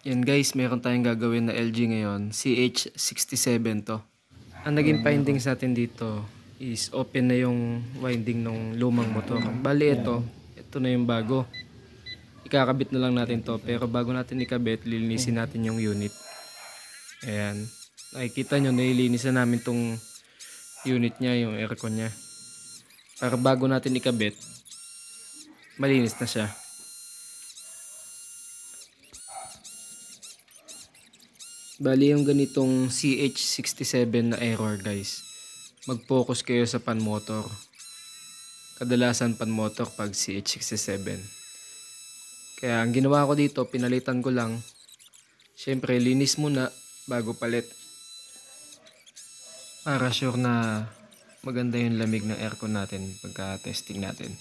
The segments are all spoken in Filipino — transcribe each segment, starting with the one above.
Yan guys, meron tayong gagawin na LG ngayon. CH67 to. Ang naging findings natin dito is open na yung winding ng lumang motor. Bali ito na yung bago. Ikakabit na lang natin to. Pero bago natin ikabit, lilinisin natin yung unit. Ayan. Nakikita nyo, nililinisan namin tong unit niya, yung aircon niya. Para bago natin ikabit, malinis na siya. Bali yung ganitong CH67 na error guys, mag-focus kayo sa pan motor. Kadalasan pan motor pag CH67. Kaya ang ginawa ko dito, pinalitan ko lang. Syempre linis muna bago palit. Para sure na maganda yung lamig ng aircon natin pagka testing natin.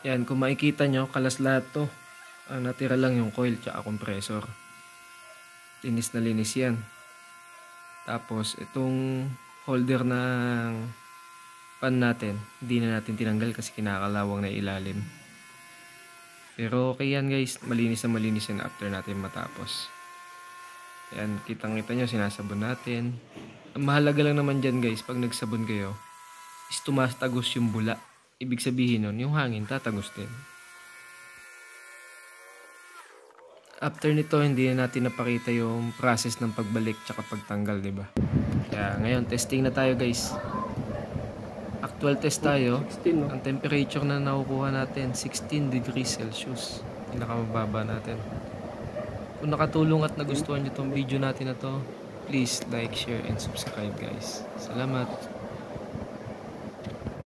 Yan, kung makikita nyo, kalas lahat to. Ang natira lang yung coil tsaka compressor. Linis na linis yan. Tapos itong holder ng pan natin, hindi na natin tinanggal kasi kinakalawang na ilalim. Pero okay yan guys, malinis na malinis yan after natin matapos. Yan, kitang-kita nyo, sinasabon natin. Ang mahalaga lang naman dyan guys, pag nagsabon kayo, is tumatagos yung bula. Ibig sabihin nun, yung hangin tatagos din. After nito, hindi na natin napakita yung process ng pagbalik tsaka pagtanggal, diba? Kaya ngayon, testing na tayo guys. Actual test tayo. 16, no? Ang temperature na nakukuha natin, 16 degrees Celsius. Pinakamababa natin. Kung nakatulong at nagustuhan nyo tong video natin na to, please like, share, and subscribe guys. Salamat!